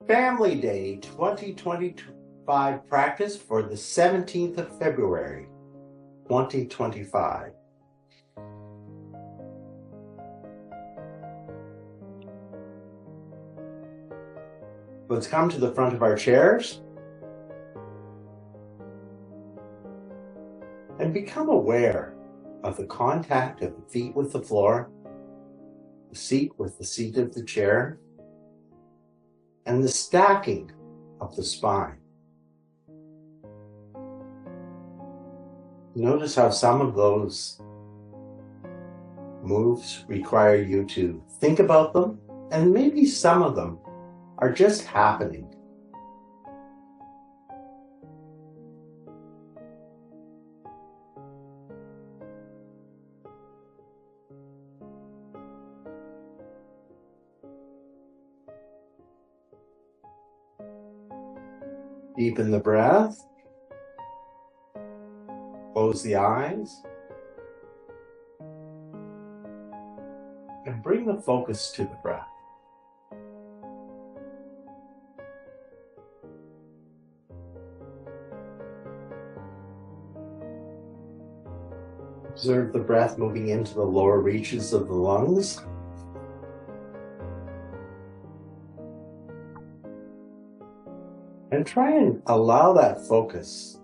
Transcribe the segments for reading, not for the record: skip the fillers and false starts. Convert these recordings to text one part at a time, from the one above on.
Family Day 2025 practice for the 17th of February, 2025. Let's come to the front of our chairs and become aware of the contact of the feet with the floor, the seat with the seat of the chair, and the stacking of the spine. Notice how some of those moves require you to think about them, and maybe some of them are just happening. Deepen the breath. Close the eyes. And bring the focus to the breath. Observe the breath moving into the lower reaches of the lungs. And try and allow that focus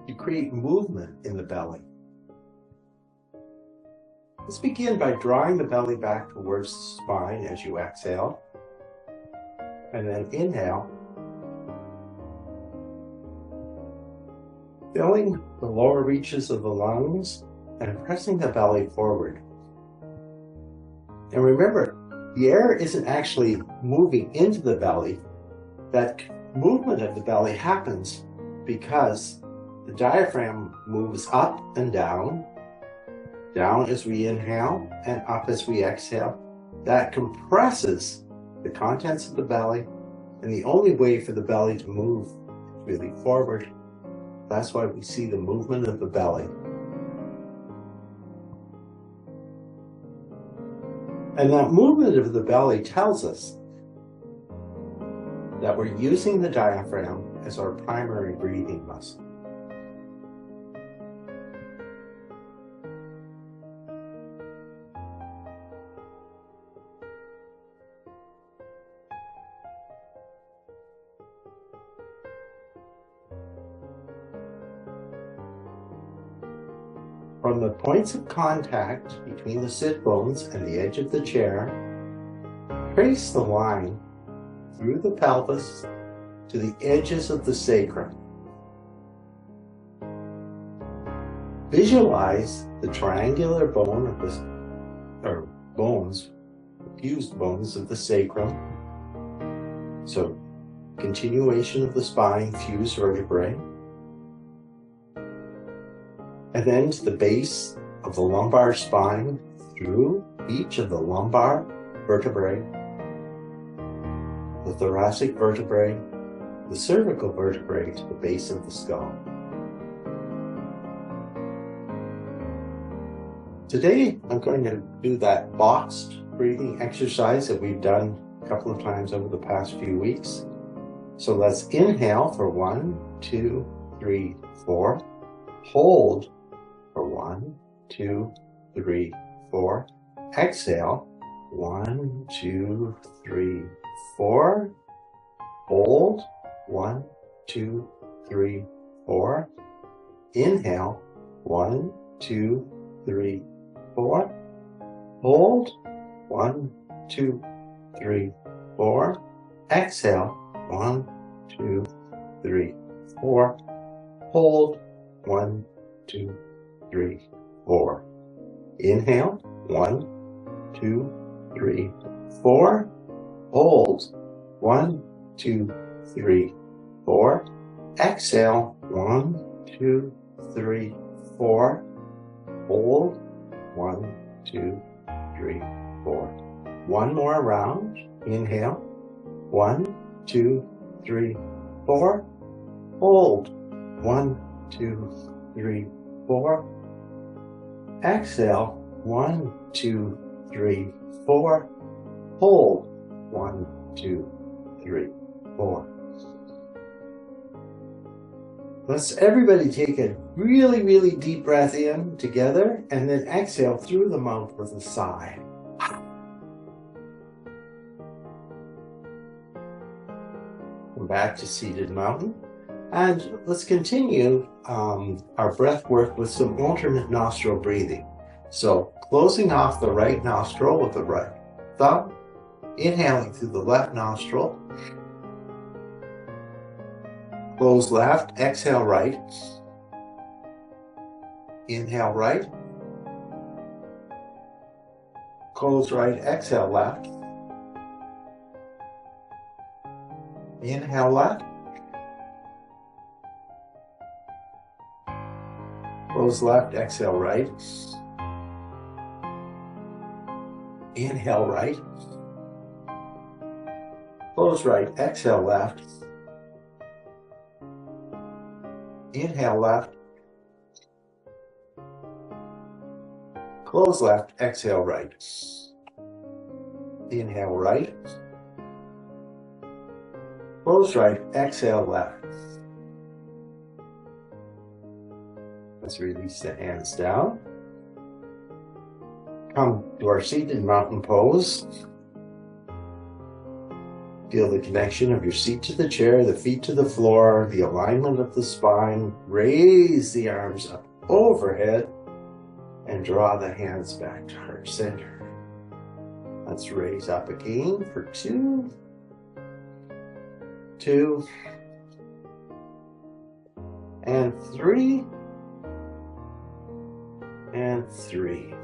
to create movement in the belly. Let's begin by drawing the belly back towards the spine as you exhale. And then inhale, filling the lower reaches of the lungs and pressing the belly forward. And remember, the air isn't actually moving into the belly. That movement of the belly happens because the diaphragm moves up and down as we inhale and up as we exhale. That compresses the contents of the belly, and the only way for the belly to move is really forward. That's why we see the movement of the belly. And that movement of the belly tells us that we're using the diaphragm as our primary breathing muscle. From the points of contact between the sit bones and the edge of the chair, trace the line through the pelvis to the edges of the sacrum. Visualize the triangular bone of the, fused bones of the sacrum. So, continuation of the spine, fused vertebrae. And then to the base of the lumbar spine through each of the lumbar vertebrae, the thoracic vertebrae, the cervical vertebrae to the base of the skull. Today, I'm going to do that boxed breathing exercise that we've done a couple of times over the past few weeks. So let's inhale for 1, 2, 3, 4. Hold for 1, 2, 3, 4. Exhale. 1, 2, 3, 4. Hold. 1, 2, 3, 4. Inhale. 1, 2, 3, 4. Hold. 1, 2, 3, 4. Exhale. 1, 2, 3, 4. Hold. 1, 2, 3, 4. Inhale. 1, 2, 3, 4. Hold. 1, 2, 3, 4. Exhale. 1, 2, 3, 4. Hold. 1, 2, 3, 4. One more round. Inhale. 1, 2, 3, 4. Hold. 1, 2, 3, 4. Exhale. 1, 2, 3, 4. Hold. 1, 2, 3, 4. Let's everybody take a really, really deep breath in together and then exhale through the mouth with a sigh. Come back to seated mountain. And let's continue our breath work with some alternate nostril breathing. So closing off the right nostril with the right thumb, inhaling through the left nostril, close left, exhale right, inhale right, close right, exhale left, inhale left, close left, exhale right, inhale right, close right, exhale left, inhale left, close left, exhale right, inhale right, close right, exhale left. Let's release the hands down. Come to our seated mountain pose. Feel the connection of your seat to the chair, the feet to the floor, the alignment of the spine. Raise the arms up overhead and draw the hands back to heart center. Let's raise up again for 2, 2, and 3, and 3.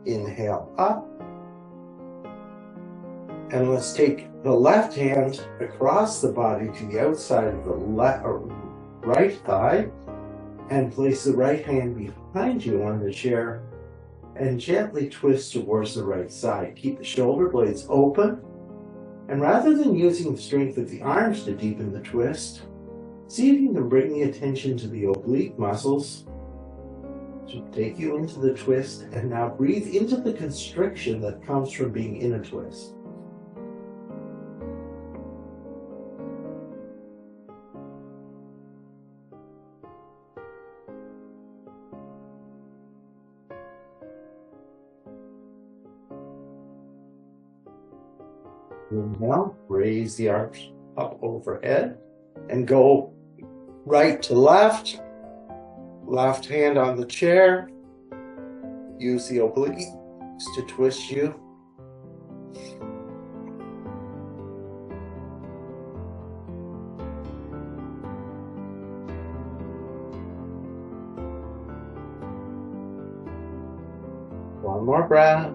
Inhale up. And let's take the left hand across the body to the outside of the right thigh and place the right hand behind you on the chair and gently twist towards the right side. Keep the shoulder blades open, and rather than using the strength of the arms to deepen the twist, see if you can bring the attention to the oblique muscles to take you into the twist, and now breathe into the constriction that comes from being in a twist. Inhale, raise the arms up overhead and go right to left. Left hand on the chair. Use the obliques to twist you. One more breath.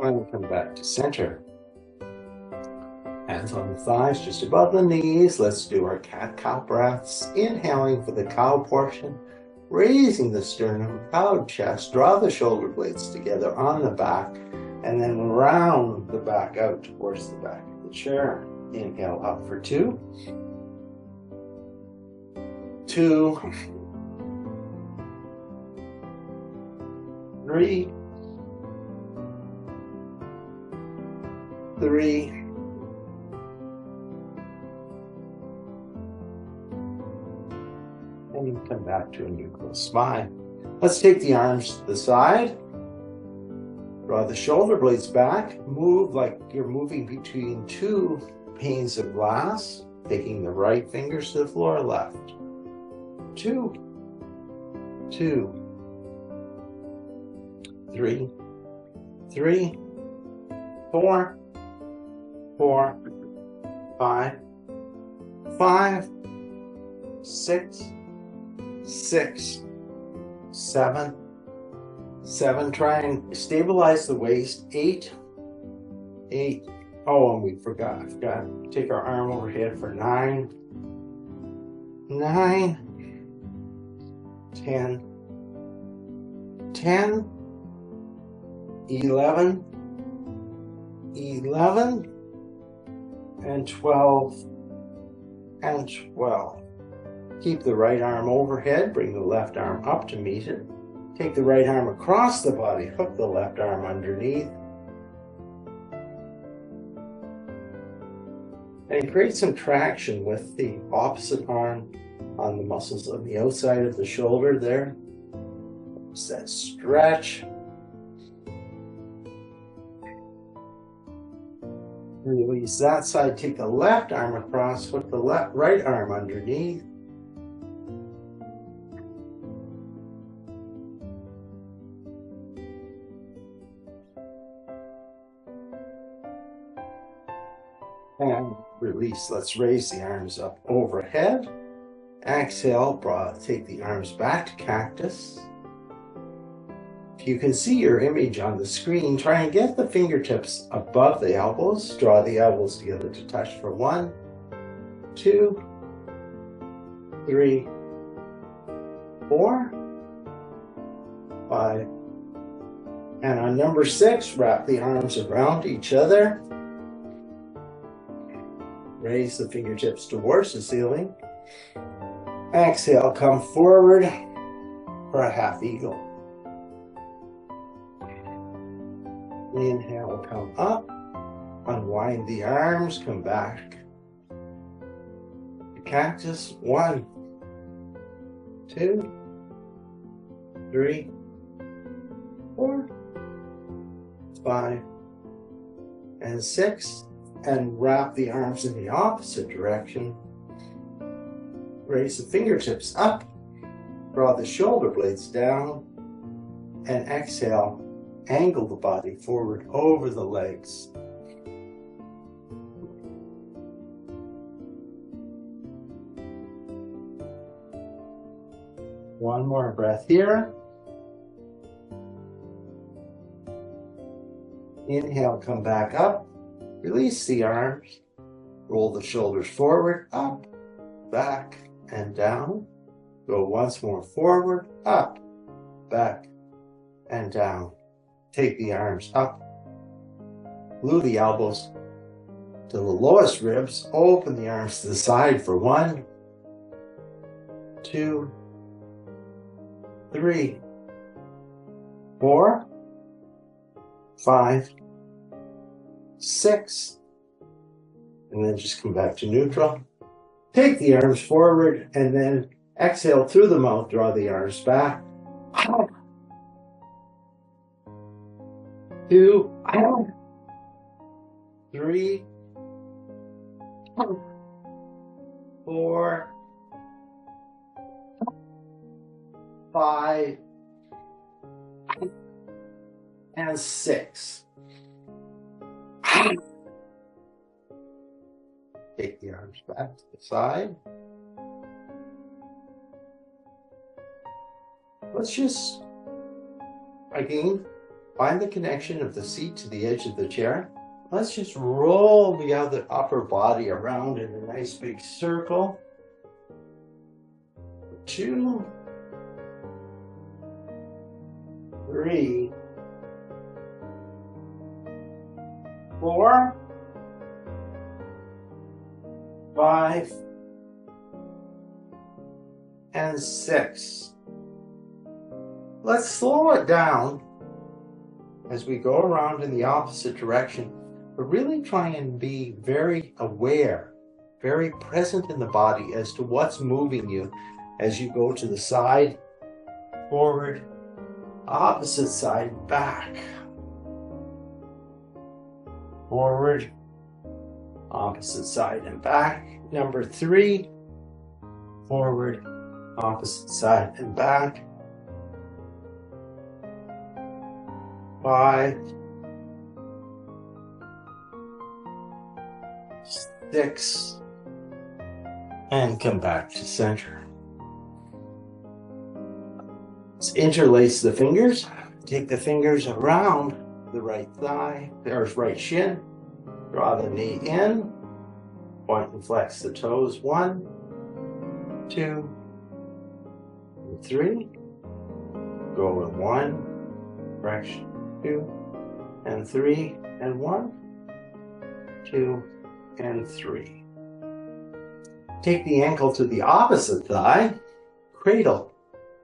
And come back to center. Hands on the thighs, just above the knees. Let's do our cat-cow breaths. Inhaling for the cow portion, raising the sternum, proud chest. Draw the shoulder blades together on the back, and then round the back out towards the back of the chair. Inhale up for 2, 2, 3, 3, and you come back to a neutral spine. Let's take the arms to the side. Draw the shoulder blades back. Move like you're moving between 2 panes of glass, taking the right fingers to the floor, left. 2, 2, 3, 3, 4, 4, 5, 5, 6, 6, 7, 7. Try and stabilize the waist. 8, 8. Oh, and we forgot. I forgot to take our arm overhead for 9, 9, 10, 10, 11, 11, and 12, and 12. Keep the right arm overhead, bring the left arm up to meet it. Take the right arm across the body, hook the left arm underneath. And create some traction with the opposite arm on the muscles on the outside of the shoulder there. Just that stretch. Release that side, take the left arm across, hook the right arm underneath. And release. Let's raise the arms up overhead. Exhale, take the arms back to cactus. If you can see your image on the screen, try and get the fingertips above the elbows. Draw the elbows together to touch for 1, 2, 3, 4, 5. And on number 6, wrap the arms around each other. Raise the fingertips towards the ceiling. Exhale, come forward for a half eagle. Inhale, come up. Unwind the arms, come back. Cactus, 1, 2, 3, 4, 5, and 6. And wrap the arms in the opposite direction. Raise the fingertips up. Draw the shoulder blades down. And exhale, angle the body forward over the legs. One more breath here. Inhale, come back up. Release the arms. Roll the shoulders forward, up, back, and down. Go once more forward, up, back, and down. Take the arms up. Glue the elbows to the lowest ribs. Open the arms to the side for 1, 2, 3, 4, 5, 6, and then just come back to neutral. Take the arms forward and then exhale through the mouth, draw the arms back. 2, 3, 4, 5, and 6. Take the arms back to the side. Let's just, again, find the connection of the seat to the edge of the chair. Let's just roll the other upper body around in a nice big circle. 2, 3, 4, 5, and 6. Let's slow it down as we go around in the opposite direction, but really try and be very aware, very present in the body as to what's moving you as you go to the side, forward, opposite side, back, forward, opposite side and back. Number 3, forward, opposite side and back. 5, 6, and come back to center. Let's interlace the fingers. Take the fingers around the right thigh, there's right shin. Draw the knee in, point and flex the toes. 1, 2, 3. Go in 1 direction, 2, and 3, and 1, 2, and 3. Take the ankle to the opposite thigh, cradle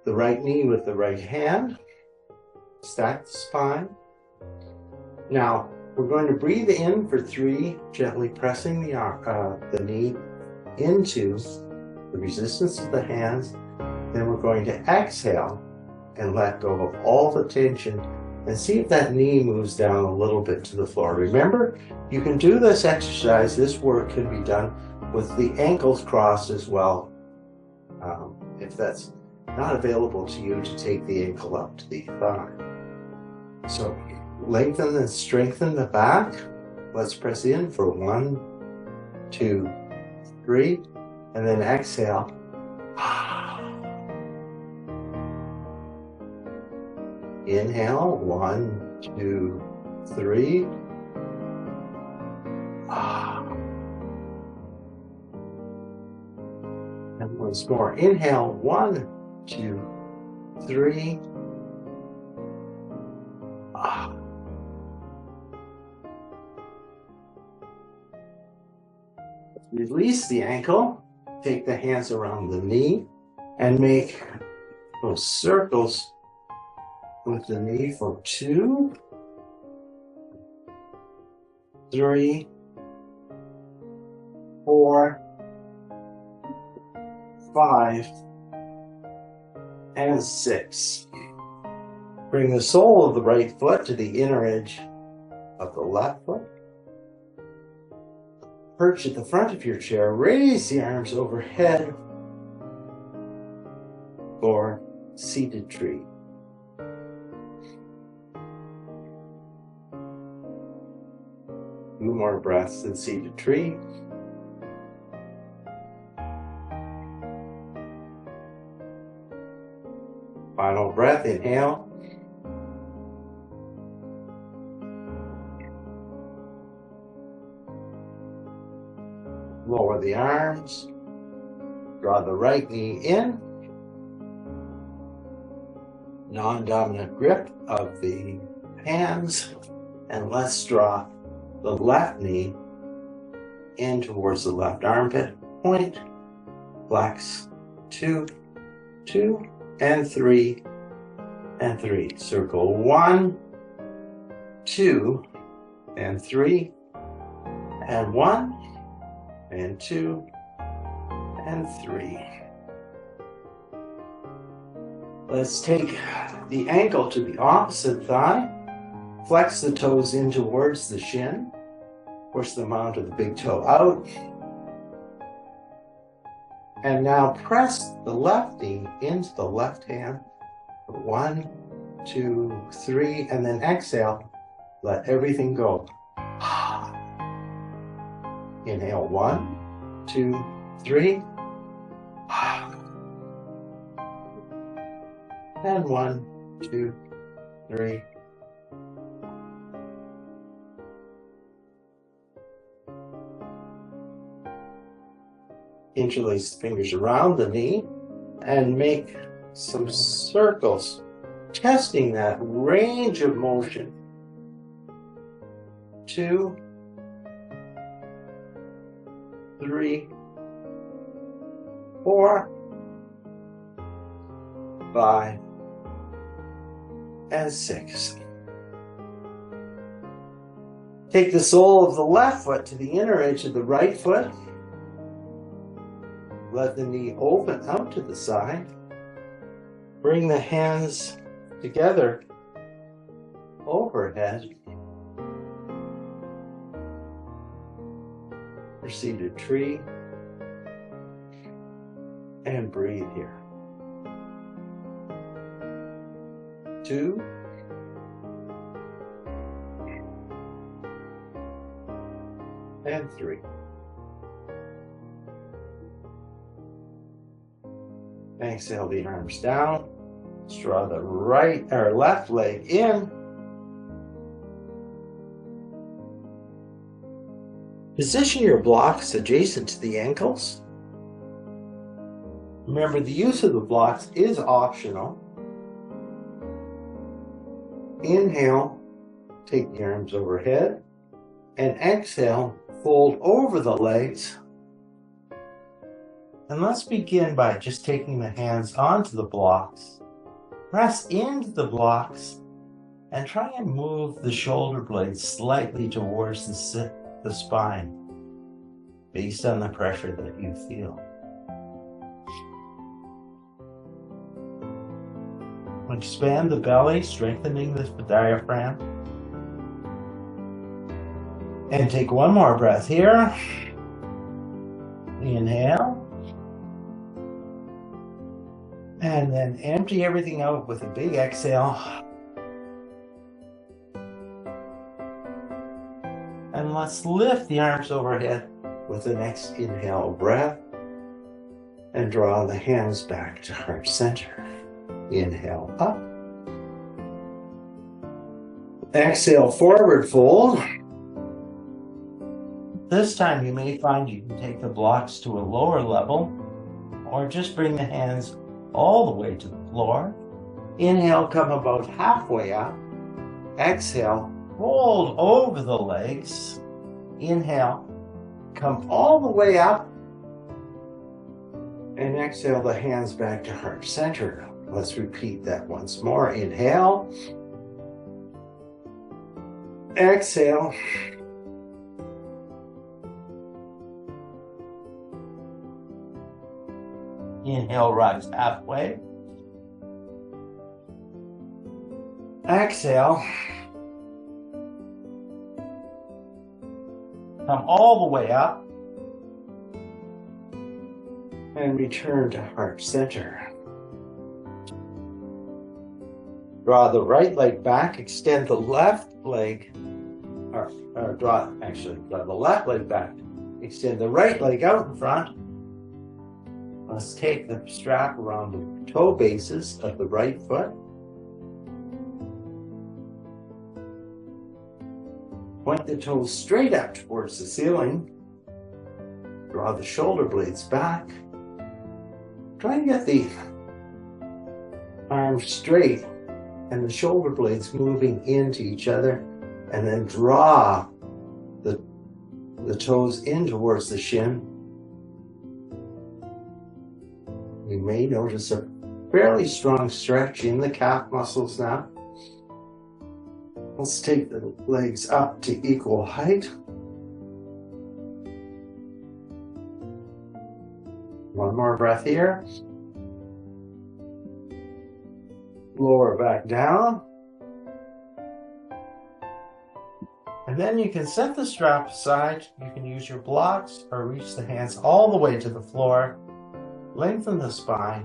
the right knee with the right hand, stack the spine. Now, we're going to breathe in for 3, gently pressing the knee into the resistance of the hands. Then we're going to exhale and let go of all the tension and see if that knee moves down a little bit to the floor. Remember, you can do this exercise, this work can be done with the ankles crossed as well. If that's not available to you, to take the ankle up to the thigh. So lengthen and strengthen the back. Let's press in for 1, 2, 3, and then exhale. Inhale, 1, 2, 3. And once more, inhale, 1, 2, 3. Release the ankle, take the hands around the knee, and make those circles with the knee for 2, 3, 4, 5, and 6. Bring the sole of the right foot to the inner edge of the left foot. Perch at the front of your chair, raise the arms overhead for seated tree. Few more breaths in seated tree. Final breath, inhale. Lower the arms. Draw the right knee in. Non-dominant grip of the hands. And let's draw the left knee in towards the left armpit. Point. Flex. 2, 2, and 3, and 3. Circle 1, 2, and 3, and 1, and 2, and 3. Let's take the ankle to the opposite thigh. Flex the toes in towards the shin. Push them onto the big toe out. And now press the left knee into the left hand. 1, 2, 3, and then exhale. Let everything go. Inhale, 1, 2, 3. And 1, 2, 3. Interlace the fingers around the knee and make some circles, testing that range of motion. 2, 3, 4, 5, and 6. Take the sole of the left foot to the inner edge of the right foot. Let the knee open out to the side. Bring the hands together overhead. For seated tree. And breathe here. 2. And 3. Exhale the arms down. Draw the right or left leg in. Position your blocks adjacent to the ankles. Remember, the use of the blocks is optional. Inhale, take the arms overhead, and exhale, fold over the legs And let's begin by just taking the hands onto the blocks. Press into the blocks and try and move the shoulder blades slightly towards the spine based on the pressure that you feel. Expand the belly, strengthening the diaphragm. And take one more breath here. Inhale. And then empty everything out with a big exhale. And let's lift the arms overhead with the next inhale breath. And draw the hands back to heart center. Inhale up. Exhale, forward fold. This time you may find you can take the blocks to a lower level or just bring the hands all the way to the floor. Inhale, come about halfway up. Exhale, fold over the legs. Inhale, come all the way up. And exhale the hands back to heart center. Let's repeat that once more. Inhale. Exhale. Inhale, rise halfway. Exhale. Come all the way up. And return to heart center. Draw the right leg back, extend the left leg, draw the left leg back, extend the right leg out in front. Let's take the strap around the toe bases of the right foot. Point the toes straight up towards the ceiling. Draw the shoulder blades back. Try and get the arms straight and the shoulder blades moving into each other, and then draw the toes in towards the shin. You may notice a fairly strong stretch in the calf muscles now. Let's take the legs up to equal height. One more breath here. Lower back down. And then you can set the strap aside. You can use your blocks or reach the hands all the way to the floor. Lengthen the spine.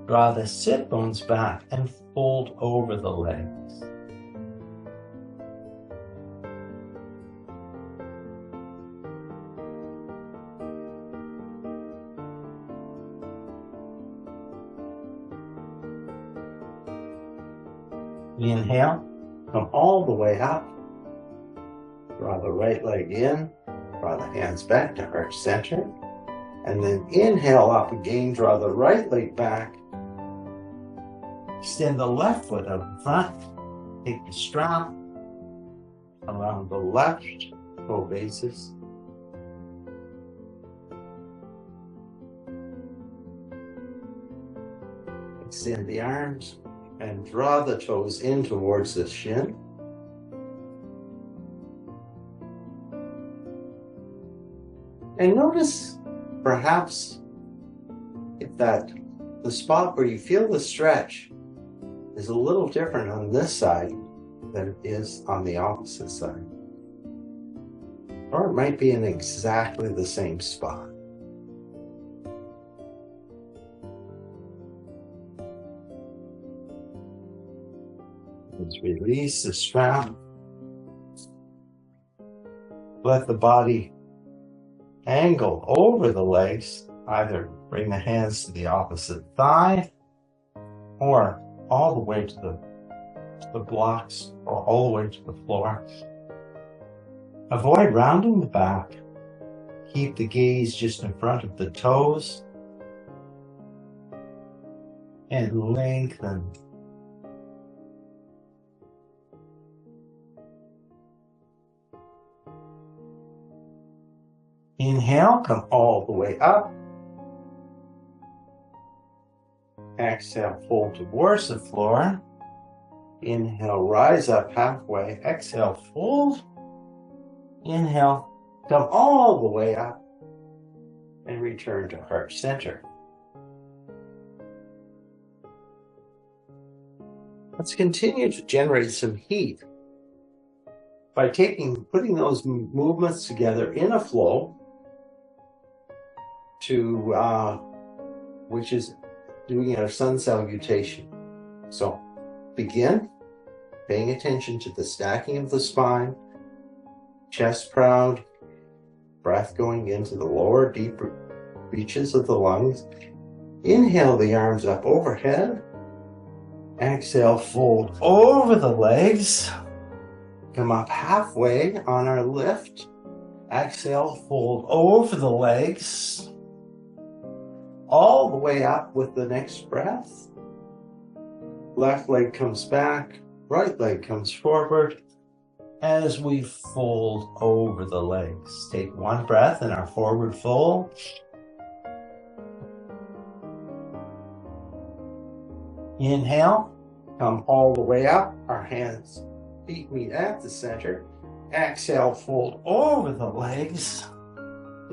Draw the sit bones back and fold over the legs. Inhale, come all the way up. Draw the right leg in, draw the hands back to heart center. And then inhale up again, draw the right leg back. Extend the left foot out in front. Take the strap around the left toe bases. Extend the arms and draw the toes in towards the shin. And notice perhaps if the spot where you feel the stretch is a little different on this side than it is on the opposite side. Or it might be in exactly the same spot. Let's release the strap. Let the body angle over the legs. Either bring the hands to the opposite thigh or all the way to the blocks or all the way to the floor. Avoid rounding the back. Keep the gaze just in front of the toes and lengthen. Inhale, come all the way up. Exhale, fold towards the floor. Inhale, rise up halfway. Exhale, fold. Inhale, come all the way up and return to heart center. Let's continue to generate some heat by putting those movements together in a flow which is doing our sun salutation. So begin paying attention to the stacking of the spine, chest proud, breath going into the lower, deeper reaches of the lungs. Inhale the arms up overhead. Exhale, fold over the legs. Come up halfway on our lift. Exhale, fold over the legs. All the way up with the next breath. Left leg comes back, right leg comes forward as we fold over the legs. Take one breath in our forward fold. Inhale, come all the way up. Our hands, feet meet at the center. Exhale, fold over the legs.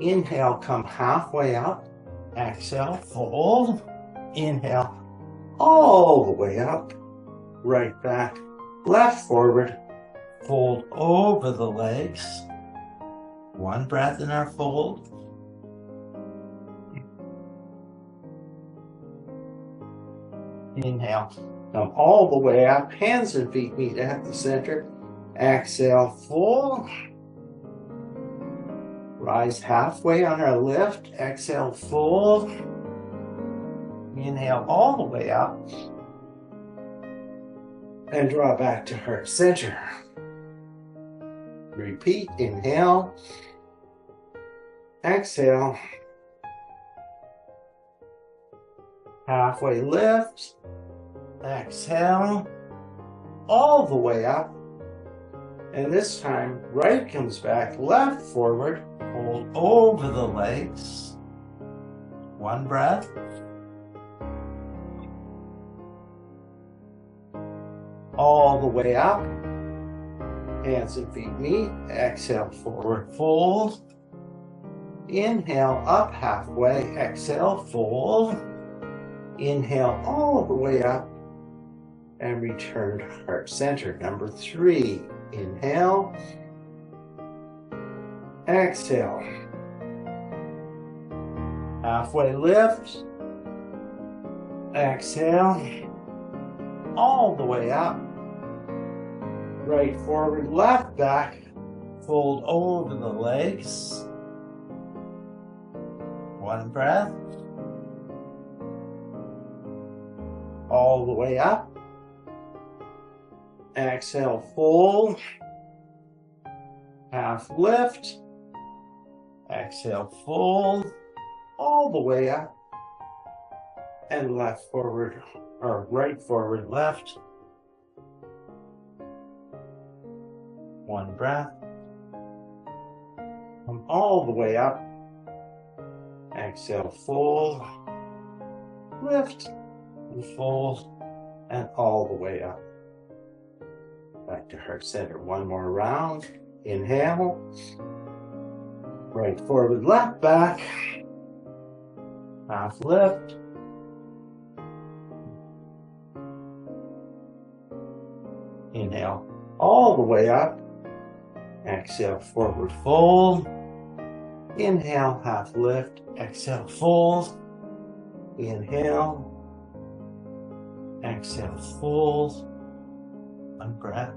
Inhale, come halfway up. Exhale, fold. Inhale, all the way up. Right back, left forward. Fold over the legs. One breath in our fold. Inhale, come all the way up. Hands and feet meet at the center. Exhale, fold. Rise halfway on our lift. Exhale, fold. Inhale all the way up. And draw back to heart center. Repeat, inhale. Exhale. Halfway lift. Exhale. All the way up. And this time, right comes back, left forward. Hold over the legs. One breath. All the way up. Hands and feet meet. Exhale, forward fold. Inhale, up halfway. Exhale, fold. Inhale all the way up. And return to heart center. Number 3. Inhale. Exhale. Halfway lift. Exhale. All the way up. Right forward, left back. Fold over the legs. One breath. All the way up. Exhale, fold. Half lift. Exhale, fold. All the way up. And left forward, or right forward, left. One breath. Come all the way up. Exhale, fold. Lift. And fold. And all the way up. Back to heart center. One more round. Inhale. Right forward, left back. Half lift. Inhale all the way up. Exhale, forward fold. Inhale, half lift. Exhale, fold. Inhale. Exhale, fold. One breath.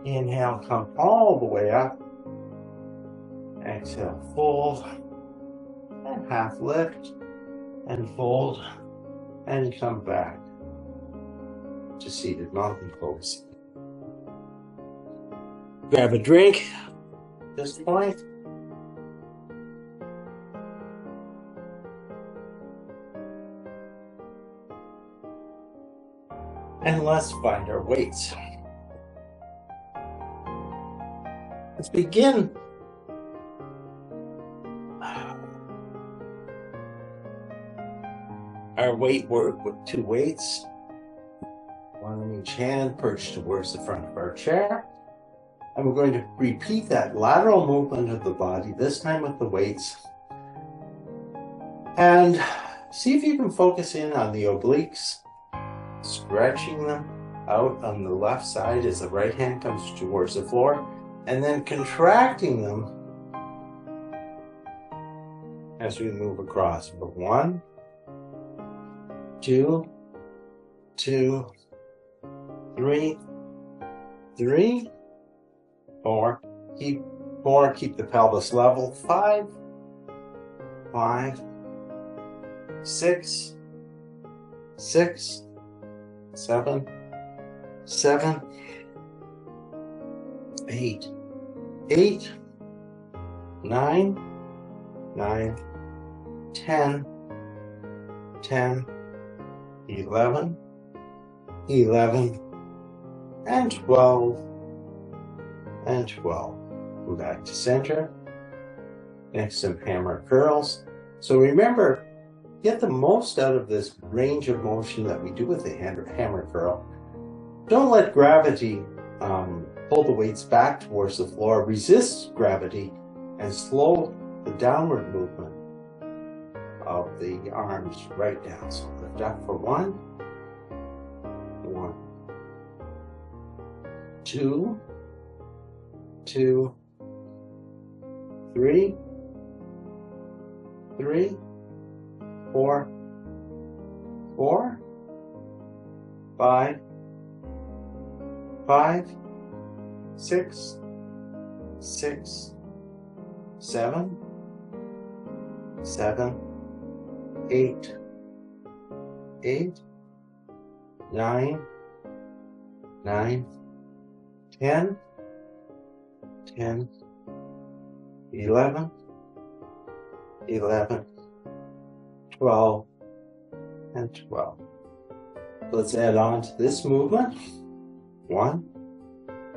Inhale, come all the way up. Exhale, fold. And half lift. And fold. And come back to seated mountain pose. Grab a drink at this point. And let's find our weights. Let's begin our weight work with 2 weights, one in each hand, perched towards the front of our chair. And we're going to repeat that lateral movement of the body, this time with the weights. And see if you can focus in on the obliques, stretching them out on the left side as the right hand comes towards the floor, and then contracting them as we move across. But 1, 2, 2, 3, 3, 4. Keep 4. Keep the pelvis level. 5, 5, 6, 6, 7, 7, 8, 8, 9, 9, 10, 10, 11, 11, and 12, and 12. Go back to center. Next, some hammer curls. So remember, get the most out of this range of motion that we do with the hammer curl. Don't let gravity pull the weights back towards the floor. Resist gravity and slow the downward movement of the arms right down. So lift up for 1, 1, 2, 2, 3, 3, 4, 4, 5, 5, 6, 6, 7, 7, 8, 8, 9, 9, 10, 10, 11, 11, 12, and 12. Let's add on to this movement. 1,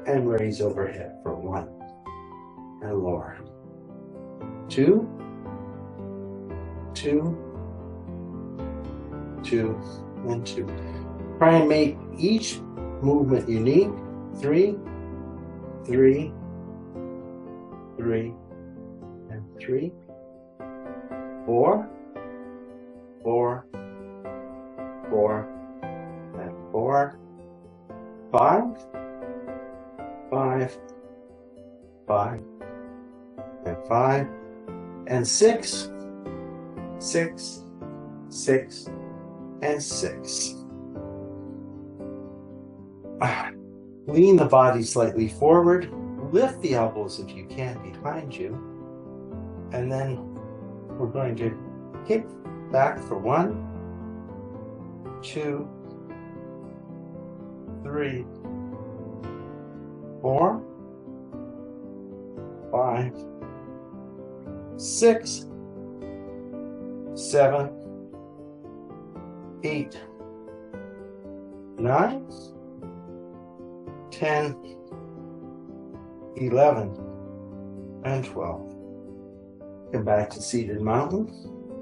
and raise overhead for 1, and lower. 2, 2, 2, and 2. Try and make each movement unique. 3, 3, 3, and 3. 4, 4, 4, and 4. 5, 5, 5, and 5, and 6, 6, 6, and 6. Lean the body slightly forward. Lift the elbows if you can behind you. And then we're going to kick back for 1, 2, 3, 4, 5, 6, 7, 8, 9, 10, 11, and 12. Come back to seated mountain.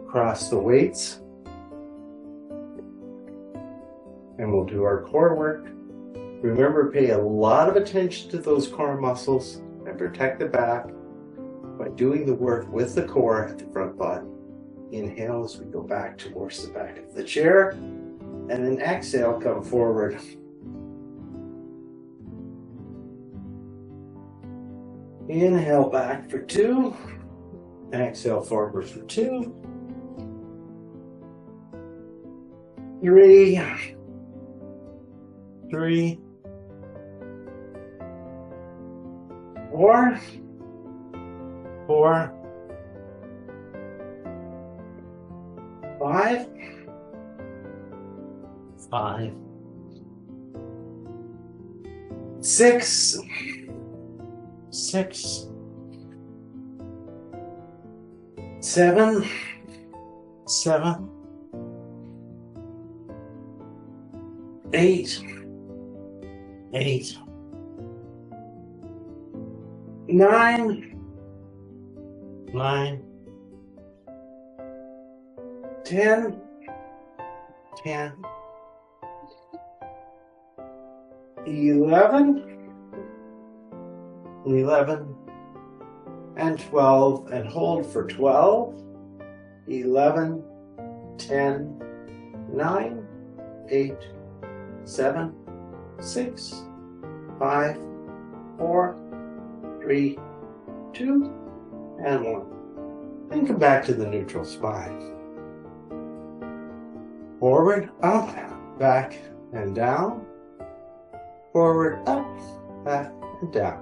Cross the weights. And we'll do our core work. Remember, pay a lot of attention to those core muscles and protect the back by doing the work with the core at the front body. Inhale as we go back towards the back of the chair, and then exhale, come forward. Inhale back for 2, exhale forward for 2, 3, 3, 4, 4, 5, 5, 6, 6, 7, 7, 8, 8, 9, 9, 10, 10, 11, 11, and 12, and hold for 12, 11, 10, 9, 8, 7, 6, 5, 4, 3, 2, and 1. And come back to the neutral spine. Forward, up, back, and down. Forward, up, back, and down.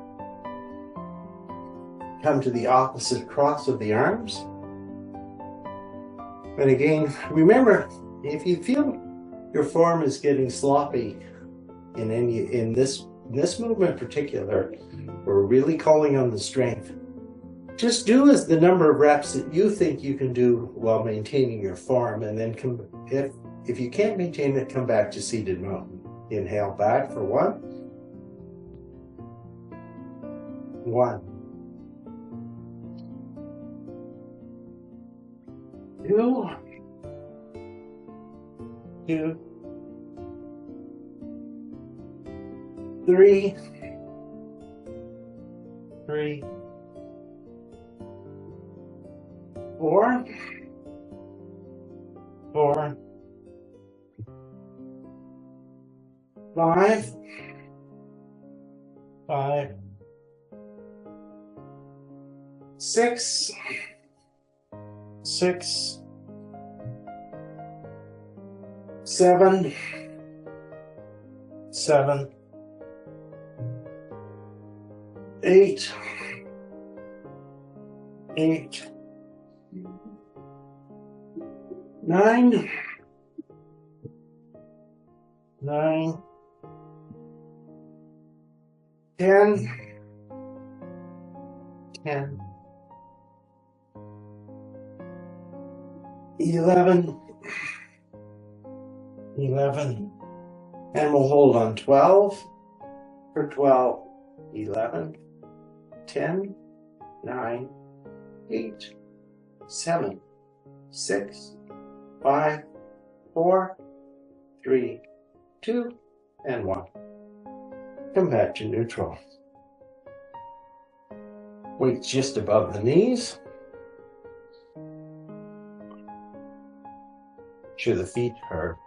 Come to the opposite cross of the arms. And again, remember, if you feel your form is getting sloppy in this movement in particular, we're really calling on the strength. Just do as the number of reps that you think you can do while maintaining your form, and then if you can't maintain it, come back to seated mountain. Inhale back for 1, 1, 2, 2, 3, 3, 4, 4, 5, 5, 6, 6, 7, 7, 8, 8, 9, 9, 10, 10, 11, 11, and we'll hold on 12 for 12, 11, 10, 9, 8, 7, 6, 5, 4, 3, 2, and 1. Come back to neutral. Weight just above the knees. Make sure the feet are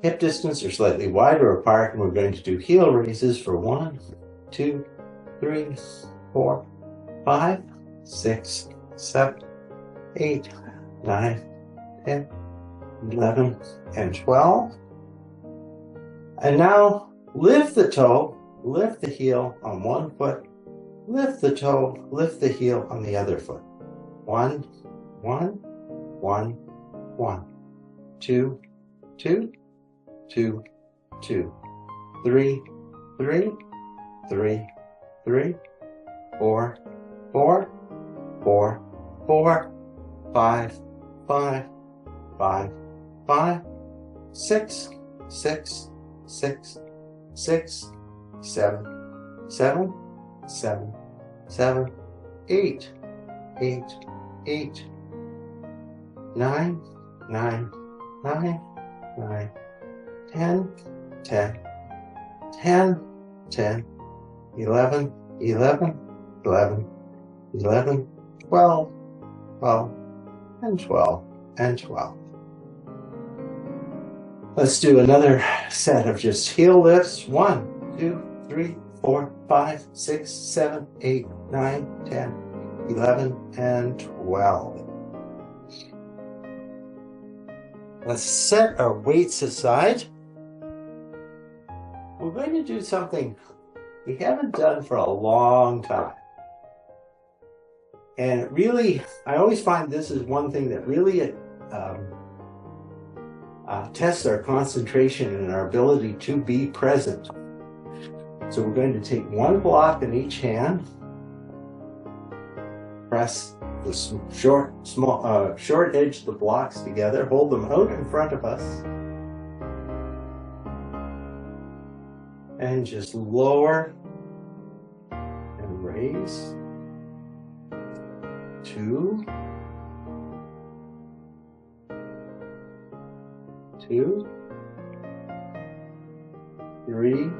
hip distance or slightly wider apart, and we're going to do heel raises for 1, 2, 3, 4, 5, 6, 7, 8, 9, 10, 11, and 12. And now lift the toe, lift the heel on one foot, lift the toe, lift the heel on the other foot. 1, 1, 1, 1, 2, 2, 2, 2, 3, 3, 3, 3, 4, 4, 4, 4, 5, 5, 5, 5, 6, 6, 6, 6, 7, 7, 7, 7, 8, 8, 8, 9, 9, 9, 9, 10, 10, 10, 10, 11, 11, 11, 11, 12, 12, and 12, and 12. Let's do another set of just heel lifts. 1, 2, 3, 4, 5, 6, 7, 8, 9, 10, 11, and 12. Let's set our weights aside. We're going to do something we haven't done for a long time. And really, I always find this is one thing that really tests our concentration and our ability to be present. So we're going to take one block in each hand, press the short edge of the blocks together, hold them out in front of us, and just lower and raise. 2, 2, 3,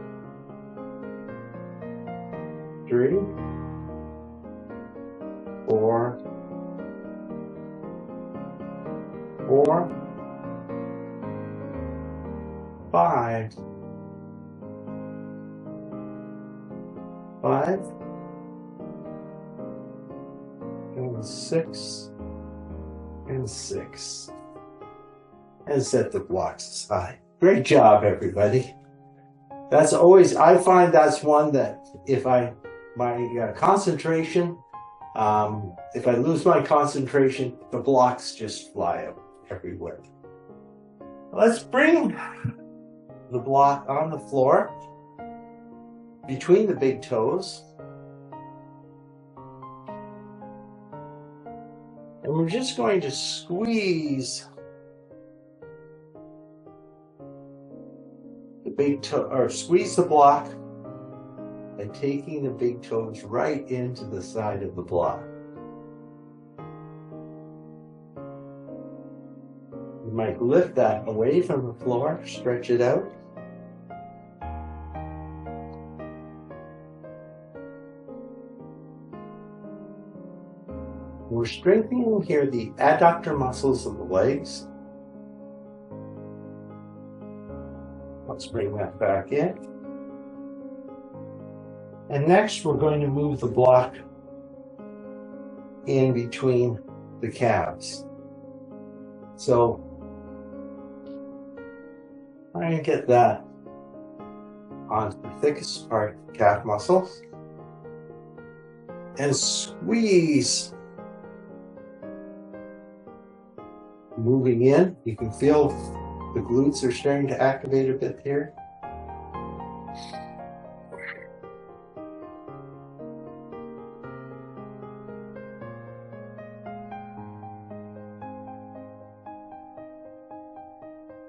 4, 5, and 6, and 6. And set the blocks aside. Great job, everybody. That's always, I find that's one that if my concentration, if I lose my concentration, the blocks just fly out everywhere. Let's bring the block on the floor between the big toes. And we're just going to squeeze the big toe, or squeeze the block by taking the big toes right into the side of the block. You might lift that away from the floor, stretch it out. We're strengthening here the adductor muscles of the legs. Let's bring that back in. And next we're going to move the block in between the calves. So try and get that onto the thickest part of the calf muscle. And squeeze. Moving in, you can feel the glutes are starting to activate a bit here.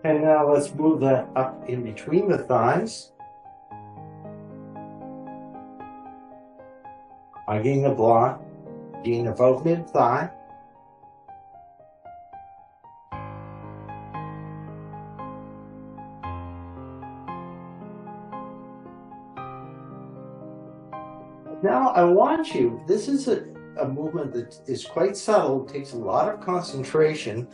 And now let's move that up in between the thighs. Hugging the block, being above mid-thigh. Now I want you, this is a movement that is quite subtle, takes a lot of concentration.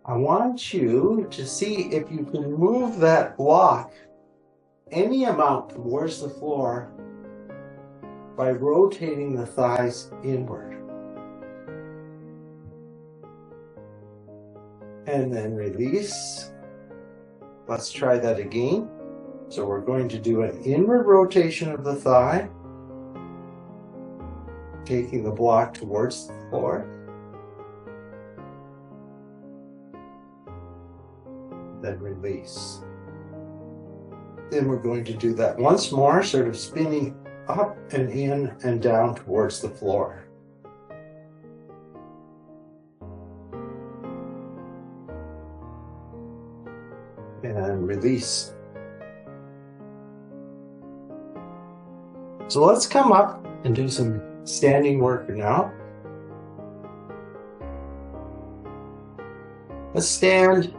I want you to see if you can move that block any amount towards the floor by rotating the thighs inward. And then release. Let's try that again. So we're going to do an inward rotation of the thigh, taking the block towards the floor. Then release. Then we're going to do that once more, sort of spinning up and in and down towards the floor. And release. So let's come up and do some standing work now. Let's stand.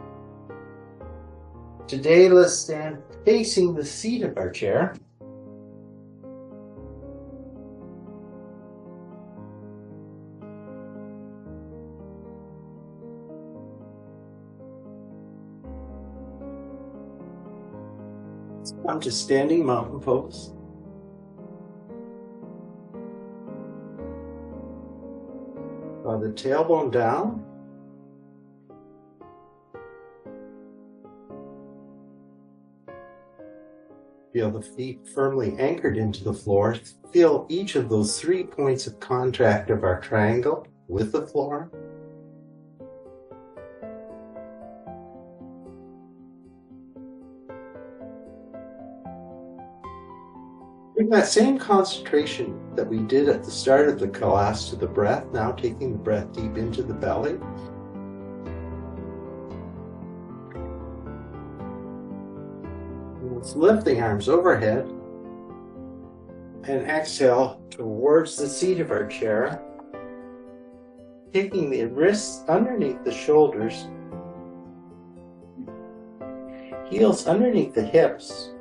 Today, let's stand facing the seat of our chair. Let's come to standing mountain pose. Draw the tailbone down. Feel the feet firmly anchored into the floor. Feel each of those 3 points of contact of our triangle with the floor. Bring that same concentration that we did at the start of the class to the breath, now taking the breath deep into the belly. Let's lift the arms overhead and exhale towards the seat of our chair, taking the wrists underneath the shoulders heels underneath the hips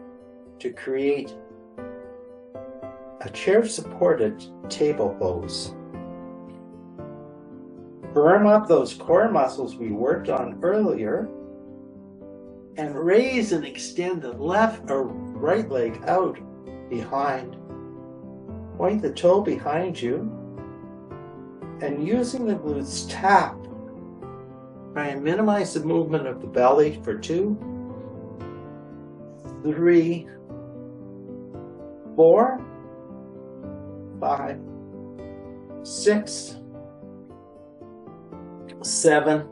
to create a chair-supported table pose. Firm up those core muscles we worked on earlier and raise and extend the left or right leg out behind. Point the toe behind you and using the glutes tap. Try and minimize the movement of the belly for 2, 3, 4, 5, 6, 7,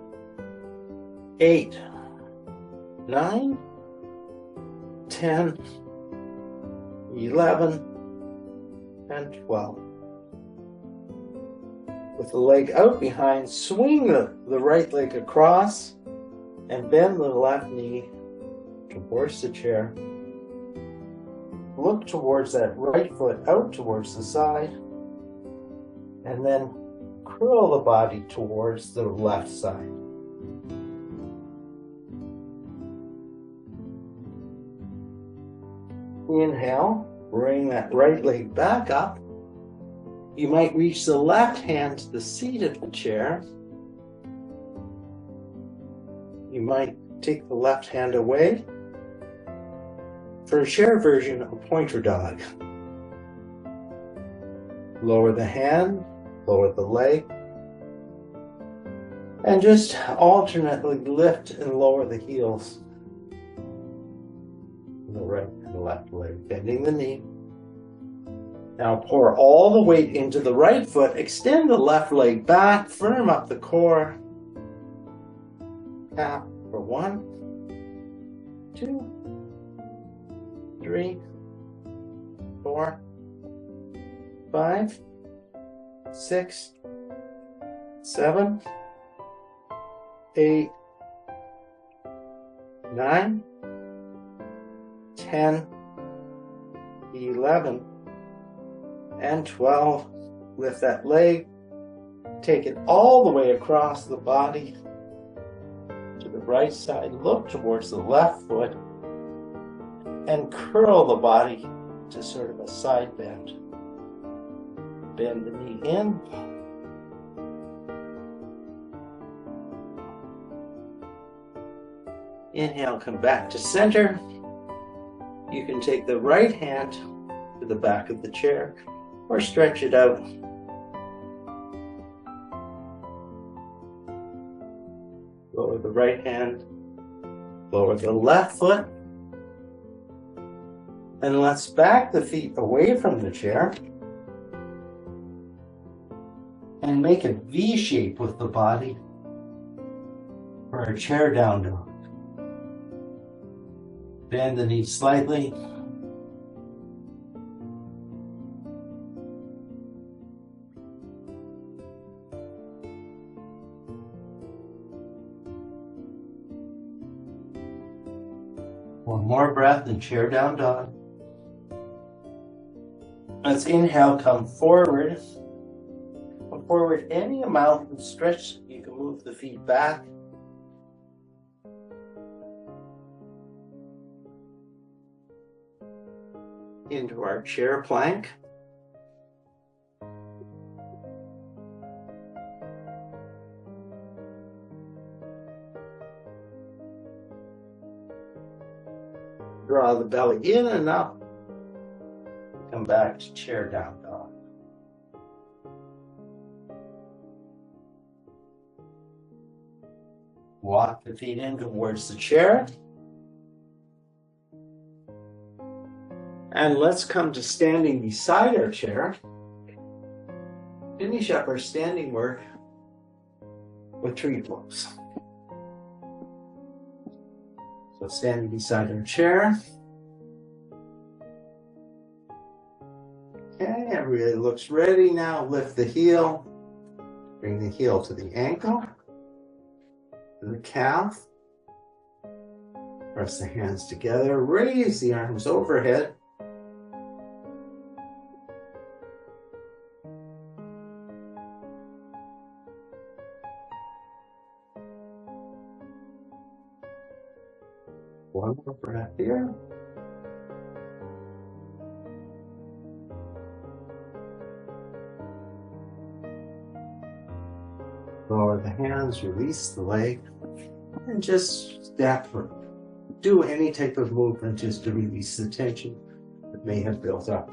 8, 9, 10, 11, and 12. With the leg out behind, swing the right leg across and bend the left knee towards the chair. Look towards that right foot out towards the side and then curl the body towards the left side. Inhale, bring that right leg back up. You might reach the left hand to the seat of the chair. You might take the left hand away. For a chair version, a pointer dog. Lower the hand, lower the leg, and just alternately lift and lower the heels. The right and the left leg, bending the knee. Now pour all the weight into the right foot, extend the left leg back, firm up the core. Tap for 1, 2, 3, 4, 5, 6, 7, 8, 9, 10, 11, and 12. Lift that leg, take it all the way across the body to the right side, look towards the left foot, and curl the body to sort of a side bend. Bend the knee in. Inhale, come back to center. You can take the right hand to the back of the chair or stretch it out. Lower the right hand, lower the left foot, and let's back the feet away from the chair and make a V shape with the body for a chair down dog. Bend the knees slightly. One more breath and chair down dog. Let's inhale, come forward. Come forward any amount and stretch. You can move the feet back. Into our chair plank. Draw the belly in and up. Come back to chair down dog. Walk the feet in towards the chair. And let's come to standing beside our chair. Finish up our standing work with tree pose. So standing beside our chair. Okay, everybody looks ready now. Lift the heel. Bring the heel to the ankle, to the calf. Press the hands together. Raise the arms overhead. One more breath here. Lower the hands, release the leg, and just step or do any type of movement just to release the tension that may have built up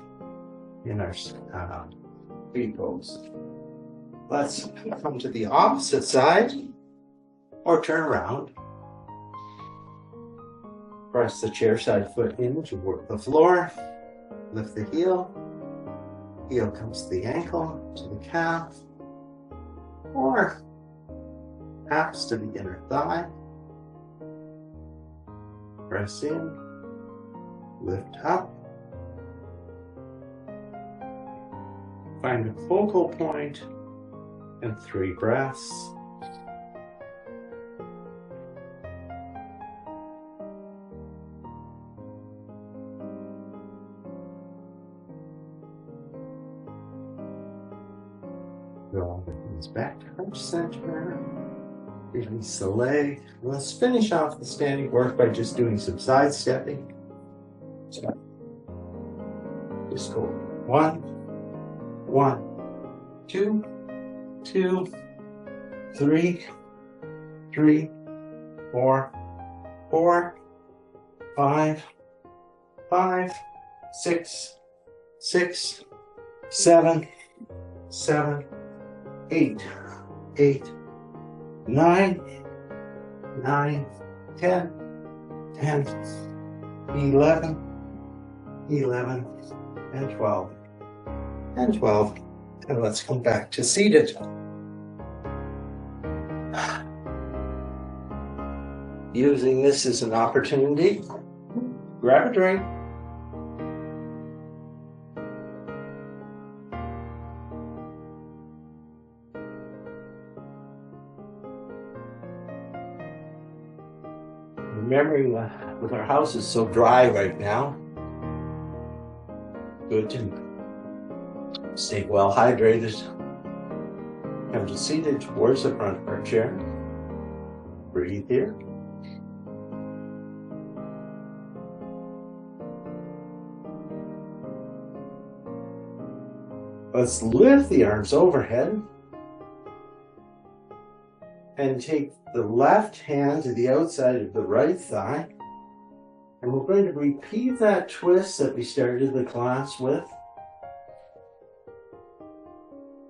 in our feet pose. Let's come to the opposite side or turn around. Press the chair side foot in toward the floor. Lift the heel. Heel comes to the ankle, to the calf, or perhaps to the inner thigh. Press in, lift up. Find a focal point and 3 breaths. Draw the knees back to heart center. Release the leg. Let's finish off the standing work by just doing some side stepping. So just go 1, 1, 2, 2, 3, 3, 4, 4, 5, 5, 6, 6, 7, 7, 8, 8, 9, 9, 10, 10, 11, 11, and 12, and 12. And let's come back to seated. Using this as an opportunity, grab a drink. Remembering that our house is so dry right now, good to stay well hydrated. Come to seated towards the front of our chair. Breathe here. Let's lift the arms overhead and take the left hand to the outside of the right thigh. And we're going to repeat that twist that we started the class with.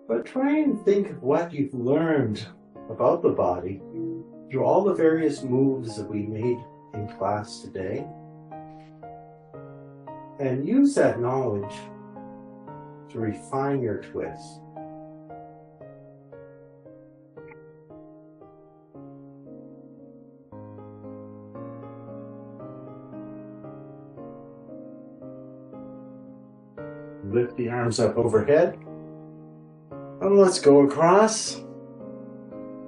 But try and think of what you've learned about the body through all the various moves that we made in class today. And use that knowledge to refine your twist. Lift the arms up overhead. And let's go across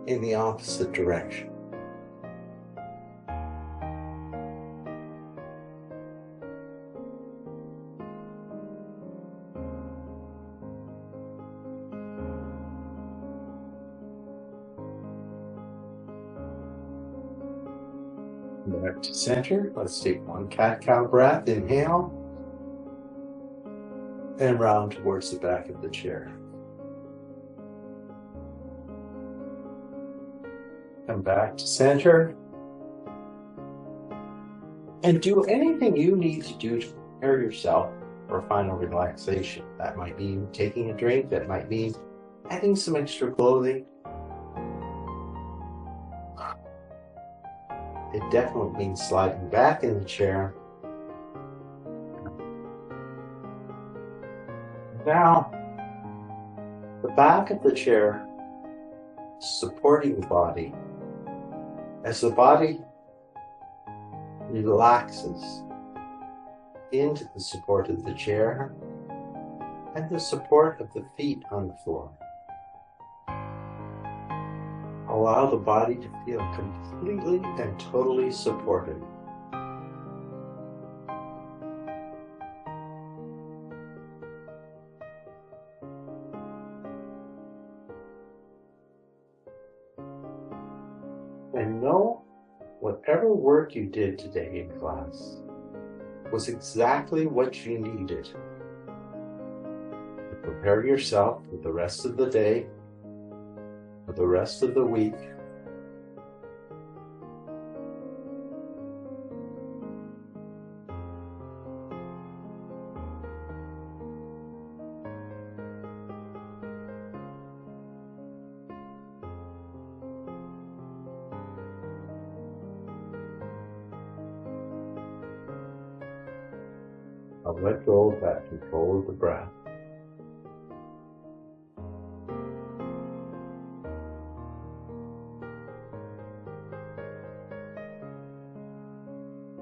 in the opposite direction. Back to center. Let's take one cat-cow breath. Inhale. And round towards the back of the chair. Come back to center. And do anything you need to do to prepare yourself for final relaxation. That might mean taking a drink. That might mean adding some extra clothing. It definitely means sliding back in the chair. Now, the back of the chair supporting the body. As the body relaxes into the support of the chair and the support of the feet on the floor. Allow the body to feel completely and totally supported. And know whatever whatever work you did today in class was exactly what you needed to prepare yourself for the rest of the day, for the rest of the week. I'll let go of that control of the breath.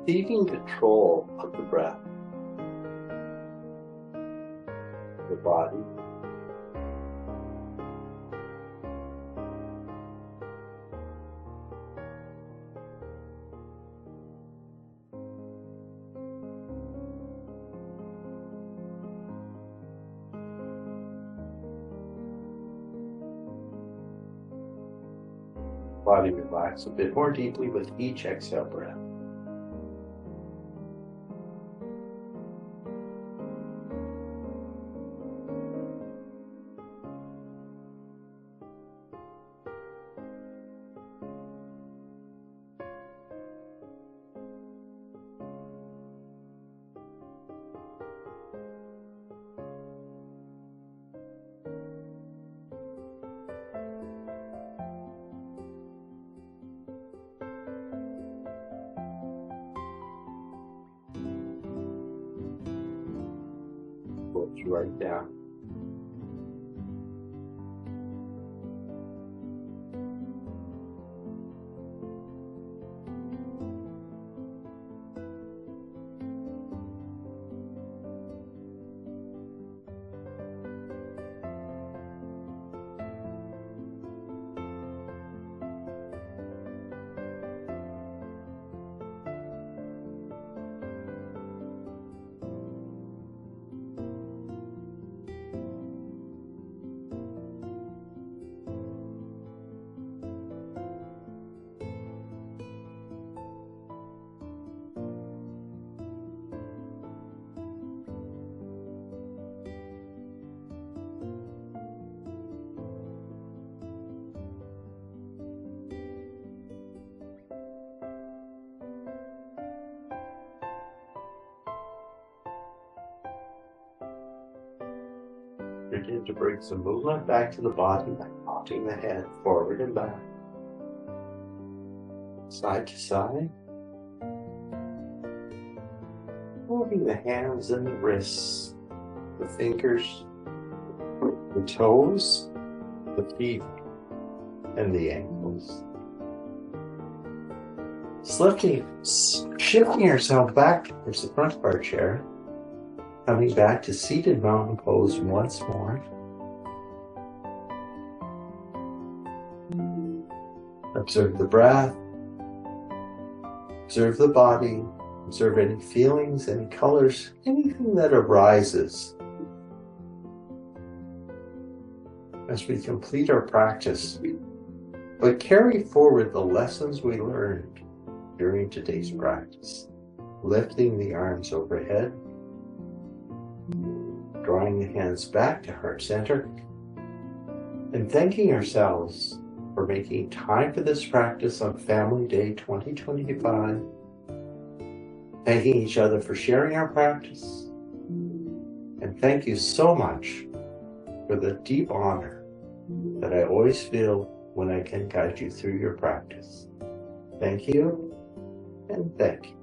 Ceding control of the breath, the body, body relax a bit more deeply with each exhale breath. Floats right down. Begin to bring some movement back to the body by nodding the head forward and back, side to side, moving the hands and the wrists, the fingers, the toes, the feet, and the ankles. Shifting yourself back towards the front of our chair, coming back to seated mountain pose once more. Observe the breath, observe the body, observe any feelings, any colors, anything that arises as we complete our practice, but carry forward the lessons we learned during today's practice, lifting the arms overhead, drawing the hands back to heart center, and thanking ourselves for making time for this practice on Family Day 2025, thanking each other for sharing our practice, and thank you so much for the deep honor that I always feel when I can guide you through your practice. Thank you, and thank you.